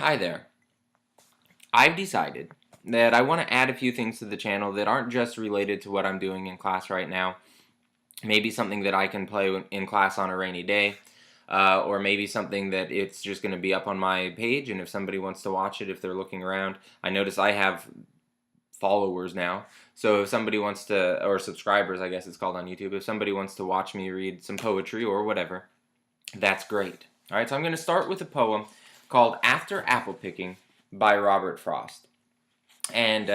Hi there. I've decided that I want to add a few things to the channel that aren't just related to what I'm doing in class right now. Maybe something that I can play in class on a rainy day, or maybe something that it's just going to be up on my page, and if somebody wants to watch it, if they're looking around. I notice I have followers now, so if somebody wants to, or subscribers I guess it's called on YouTube, if somebody wants to watch me read some poetry or whatever, that's great. Alright, so I'm going to start with a poem called After Apple Picking by Robert Frost. And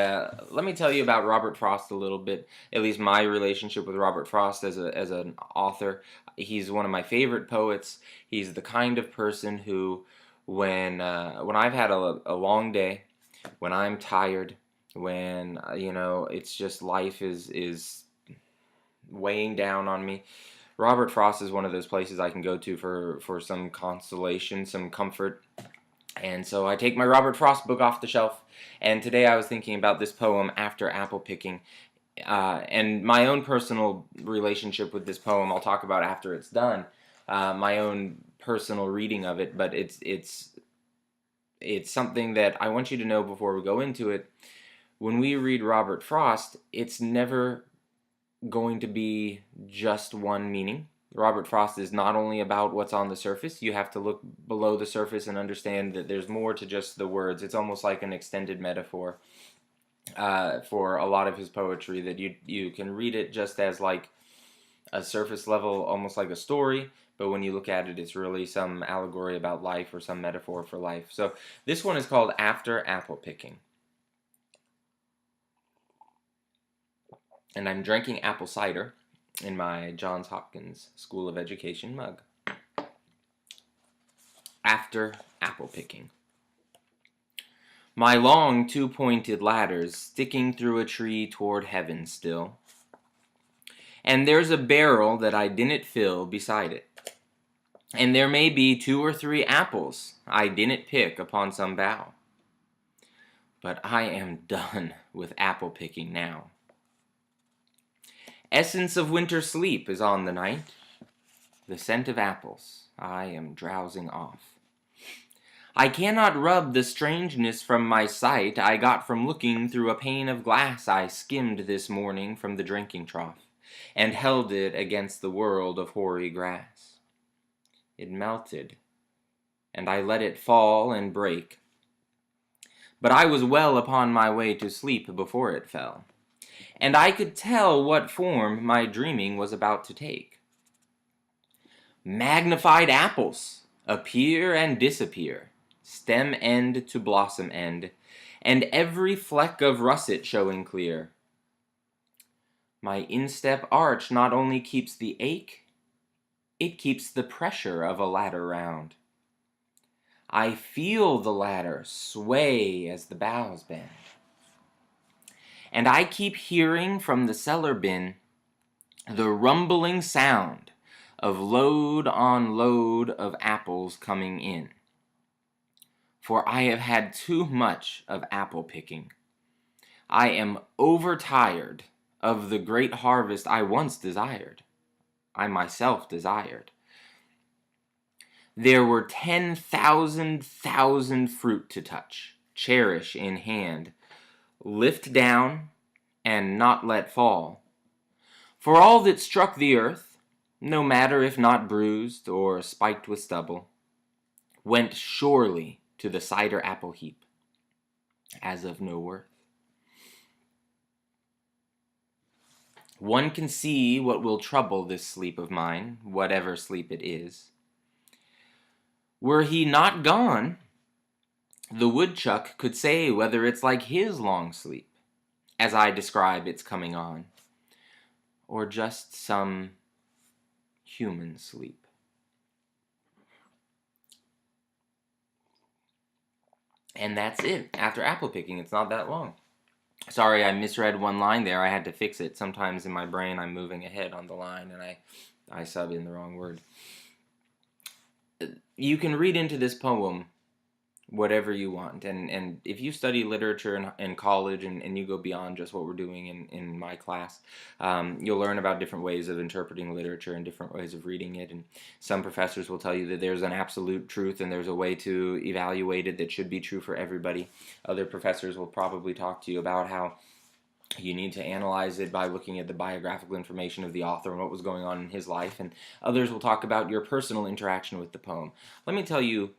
let me tell you about Robert Frost a little bit, at least my relationship with Robert Frost as an author. He's one of my favorite poets. He's the kind of person who, when I've had a long day, when I'm tired, when, it's just life is weighing down on me, Robert Frost is one of those places I can go to for some consolation, some comfort. And so I take my Robert Frost book off the shelf, and today I was thinking about this poem, After Apple Picking, and my own personal relationship with this poem I'll talk about after it's done, my own personal reading of it, but it's something that I want you to know before we go into it. When we read Robert Frost, it's never going to be just one meaning. Robert Frost is not only about what's on the surface. You have to look below the surface and understand that there's more to just the words. It's almost like an extended metaphor for a lot of his poetry, that you can read it just as like a surface level, almost like a story, but when you look at it, it's really some allegory about life or some metaphor for life. So this one is called After Apple Picking. And I'm drinking apple cider in my Johns Hopkins School of Education mug. After Apple Picking. My long two-pointed ladder's sticking through a tree toward heaven still. And there's a barrel that I didn't fill beside it. And there may be 2 or 3 apples I didn't pick upon some bough. But I am done with apple picking now. Essence of winter sleep is on the night. The scent of apples I am drowsing off. I cannot rub the strangeness from my sight I got from looking through a pane of glass I skimmed this morning from the drinking trough, and held it against the world of hoary grass. It melted, and I let it fall and break. But I was well upon my way to sleep before it fell, and I could tell what form my dreaming was about to take. Magnified apples appear and disappear, stem end to blossom end, and every fleck of russet showing clear. My instep arch not only keeps the ache, it keeps the pressure of a ladder round. I feel the ladder sway as the boughs bend. And I keep hearing from the cellar bin the rumbling sound of load on load of apples coming in. For I have had too much of apple picking. I am overtired of the great harvest I once desired. I myself desired. There were 10,000 fruit to touch, cherish in hand, lift down, and not let fall. For all that struck the earth, no matter if not bruised or spiked with stubble, went surely to the cider apple heap, as of no worth. One can see what will trouble this sleep of mine, whatever sleep it is. Were he not gone, the woodchuck could say whether it's like his long sleep, as I describe its coming on, or just some human sleep. And that's it. After apple picking, it's not that long. Sorry, I misread one line there. I had to fix it. Sometimes in my brain I'm moving ahead on the line and I sub in the wrong word. You can read into this poem whatever you want. And if you study literature in college and you go beyond just what we're doing in my class, you'll learn about different ways of interpreting literature and different ways of reading it. And some professors will tell you that there's an absolute truth and there's a way to evaluate it that should be true for everybody. Other professors will probably talk to you about how you need to analyze it by looking at the biographical information of the author and what was going on in his life. And others will talk about your personal interaction with the poem. Let me tell you,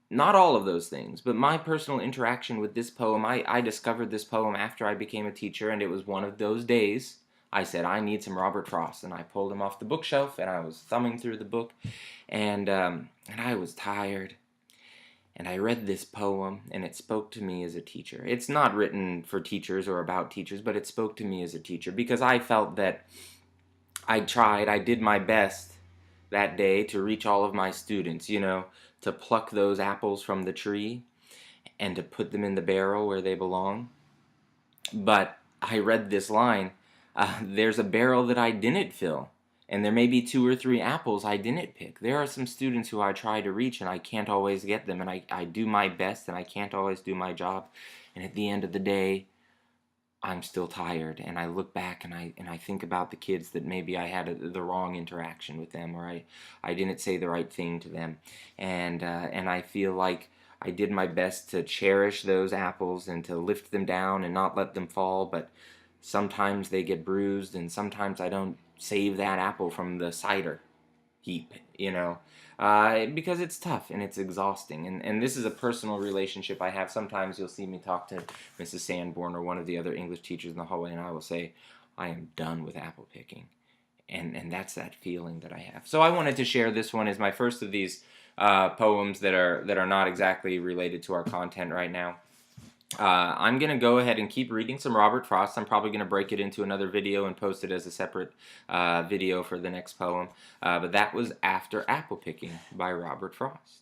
not all of those things, but my personal interaction with this poem, I discovered this poem after I became a teacher, and it was one of those days I said, I need some Robert Frost, and I pulled him off the bookshelf, and I was thumbing through the book, and I was tired, and I read this poem, and it spoke to me as a teacher. It's not written for teachers or about teachers, but it spoke to me as a teacher, because I felt that I did my best that day to reach all of my students, to pluck those apples from the tree and to put them in the barrel where they belong. But I read this line, there's a barrel that I didn't fill, and there may be 2 or 3 apples I didn't pick. There are some students who I try to reach and I can't always get them, and I do my best and I can't always do my job. And at the end of the day, I'm still tired, and I look back and I think about the kids that maybe I had the wrong interaction with them, or I didn't say the right thing to them, and I feel like I did my best to cherish those apples and to lift them down and not let them fall, but sometimes they get bruised, and sometimes I don't save that apple from the cider heap, because it's tough and it's exhausting. And this is a personal relationship I have. Sometimes you'll see me talk to Mrs. Sanborn or one of the other English teachers in the hallway, and I will say, I am done with apple picking. And that's that feeling that I have. So I wanted to share this one as my first of these poems that are not exactly related to our content right now. I'm going to go ahead and keep reading some Robert Frost. I'm probably going to break it into another video and post it as a separate video for the next poem. But that was After Apple Picking by Robert Frost.